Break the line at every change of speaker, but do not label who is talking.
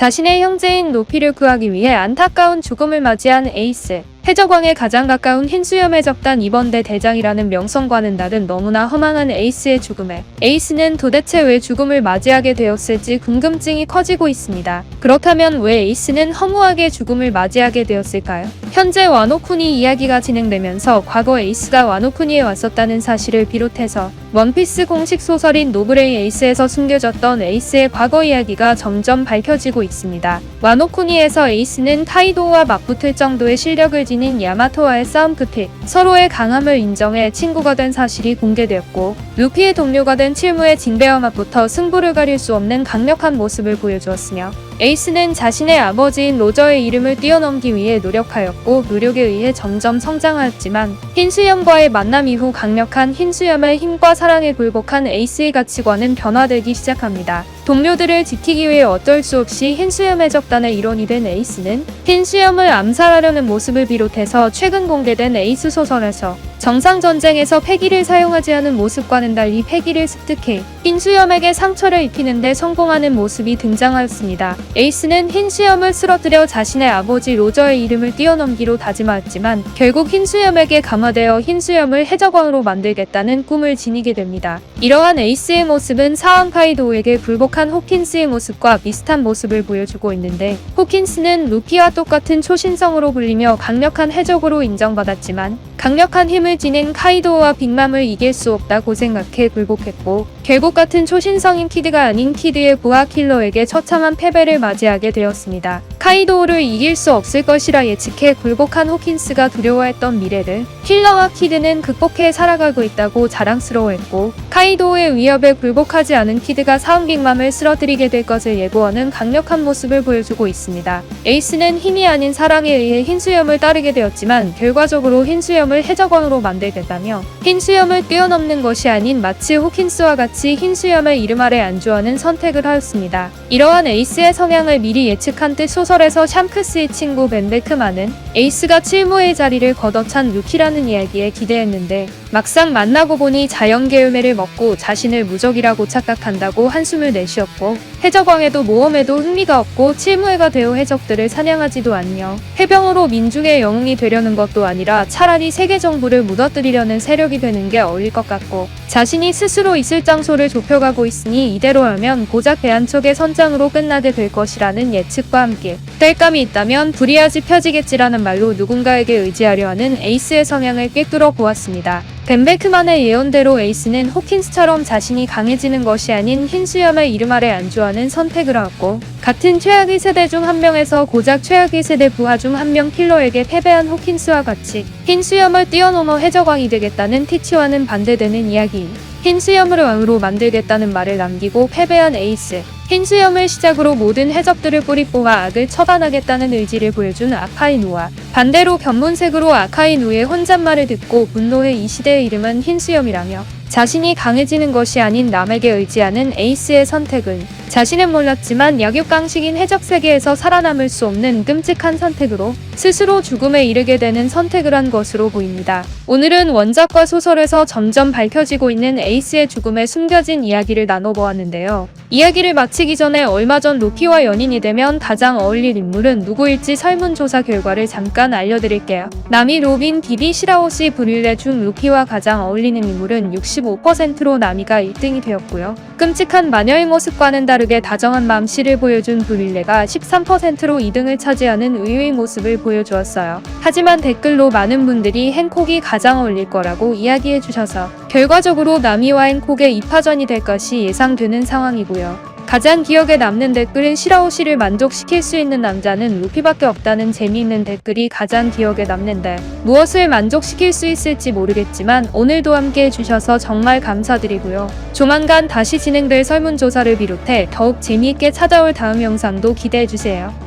자신의 형제인 루피를 구하기 위해 안타까운 죽음을 맞이한 에이스. 해적왕에 가장 가까운 흰수염 해적단 2번대 대장이라는 명성과는 다른 너무나 허망한 에이스의 죽음에 에이스는 도대체 왜 죽음을 맞이하게 되었을지 궁금증이 커지고 있습니다. 그렇다면 왜 에이스는 허무하게 죽음을 맞이하게 되었을까요? 현재 와노쿠니 이야기가 진행되면서 과거 에이스가 와노쿠니에 왔었다는 사실을 비롯해서 원피스 공식 소설인 노브레이 에이스에서 숨겨졌던 에이스의 과거 이야기가 점점 밝혀지고 있습니다. 와노쿠니에서 에이스는 카이도우와 맞붙을 정도의 실력을 지닌 야마토와의 싸움 끝에 서로의 강함을 인정해 친구가 된 사실이 공개되었고, 루피의 동료가 된 칠무의 징배와 맞붙어 승부를 가릴 수 없는 강력한 모습을 보여주었으며, 에이스는 자신의 아버지인 로저의 이름을 뛰어넘기 위해 노력하였고 노력에 의해 점점 성장하였지만 흰수염과의 만남 이후 강력한 흰수염의 힘과 사랑에 굴복한 에이스의 가치관은 변화되기 시작합니다. 동료들을 지키기 위해 어쩔 수 없이 흰수염 해적단의 일원이 된 에이스는 흰수염을 암살하려는 모습을 비롯해서 최근 공개된 에이스 소설에서 정상전쟁에서 패기를 사용하지 않은 모습과는 달리 패기를 습득해 흰수염에게 상처를 입히는 데 성공하는 모습이 등장하였습니다. 에이스는 흰수염을 쓰러뜨려 자신의 아버지 로저의 이름을 뛰어넘기로 다짐하였지만 결국 흰수염에게 감화되어 흰수염을 해적왕으로 만들겠다는 꿈을 지니게 됩니다. 이러한 에이스의 모습은 사왕 카이도우에게 굴복한 호킨스의 모습과 비슷한 모습을 보여주고 있는데, 호킨스는 루피와 똑같은 초신성으로 불리며 강력한 해적으로 인정받았지만 강력한 힘을 지닌 카이도우와 빅맘을 이길 수 없다고 생각해 굴복했고, 결국 같은 초신성인 키드가 아닌 키드의 부하 킬러에게 처참한 패배를 맞이하게 되었습니다. 카이도우를 이길 수 없을 것이라 예측해 굴복한 호킨스가 두려워했던 미래를 킬러와 키드는 극복해 살아가고 있다고 자랑스러워했고, 카이도우의 위협에 굴복하지 않은 키드가 사운 빅맘을 쓰러뜨리게 될 것을 예고하는 강력한 모습을 보여주고 있습니다. 에이스는 힘이 아닌 사랑에 의해 흰수염을 따르게 되었지만 결과적으로 흰수염을 해적왕으로 만들겠다며 흰수염을 뛰어넘는 것이 아닌 마치 호킨스와 같이 흰수염의 이름 아래 안주하는 선택을 하였습니다. 이러한 에이스의 성향을 미리 예측한 듯 소설에서 샹크스의 친구 벤 베크만은 에이스가 칠무의 자리를 걷어찬 루키라는 이야기에 기대했는데 막상 만나고 보니 자연계열매를 먹고 자신을 무적이라고 착각한다고 한숨을 내쉬었고, 해적왕에도 모험에도 흥미가 없고 칠무회가 되어 해적들을 사냥하지도 않며 해병으로 민중의 영웅이 되려는 것도 아니라 차라리 세계 정부를 무너뜨리려는 세력이 되는 게 어울릴 것 같고, 자신이 스스로 있을 장소를 좁혀가고 있으니 이대로 하면 고작 대한척의 선장으로 끝나게 될 것이라는 예측과 함께 땔감이 있다면 불이하지 펴지겠지라는 말로 누군가에게 의지하려 하는 에이스의 성향을 꿰뚫어 보았습니다. 벤 베크만의 예언대로 에이스는 호킨스처럼 자신이 강해지는 것이 아닌 흰수염의 이름 아래 안주하는 선택을 하였고, 같은 최악의 세대 중 한 명에서 고작 최악의 세대 부하 중 한 명 킬러에게 패배한 호킨스와 같이 흰수염을 뛰어넘어 해적왕이 되겠다는 티치와는 반대되는 이야기인 흰수염을 왕으로 만들겠다는 말을 남기고 패배한 에이스. 흰수염을 시작으로 모든 해적들을 뿌리 뽑아 악을 처단하겠다는 의지를 보여준 아카이누와 반대로 견문색으로 아카이누의 혼잣말을 듣고 분노해 이 시대의 이름은 흰수염이라며 자신이 강해지는 것이 아닌 남에게 의지하는 에이스의 선택은 자신은 몰랐지만 약육강식인 해적세계에서 살아남을 수 없는 끔찍한 선택으로 스스로 죽음에 이르게 되는 선택을 한 것으로 보입니다. 오늘은 원작과 소설에서 점점 밝혀지고 있는 에이스의 죽음에 숨겨진 이야기를 나눠보았는데요. 이야기를 마치기 전에 얼마 전 루피와 연인이 되면 가장 어울릴 인물은 누구일지 설문조사 결과를 잠깐 알려드릴게요. 나미, 로빈, 비비, 시라오시, 브릴레 중 루피와 가장 어울리는 인물은 65%로 나미가 1등이 되었고요. 끔찍한 마녀의 모습과는 다르게 다정한 맘씨를 보여준 브릴레가 13%로 2등을 차지하는 의외의 모습을 보여주었어요. 하지만 댓글로 많은 분들이 행콕이 가장 어울릴 거라고 이야기해주셔서 결과적으로 나미와 행콕의 2파전이 될 것이 예상되는 상황이고요. 가장 기억에 남는 댓글은 시라오시를 만족시킬 수 있는 남자는 루피밖에 없다는 재미있는 댓글이 가장 기억에 남는데, 무엇을 만족시킬 수 있을지 모르겠지만 오늘도 함께 해주셔서 정말 감사드리고요. 조만간 다시 진행될 설문조사를 비롯해 더욱 재미있게 찾아올 다음 영상도 기대해주세요.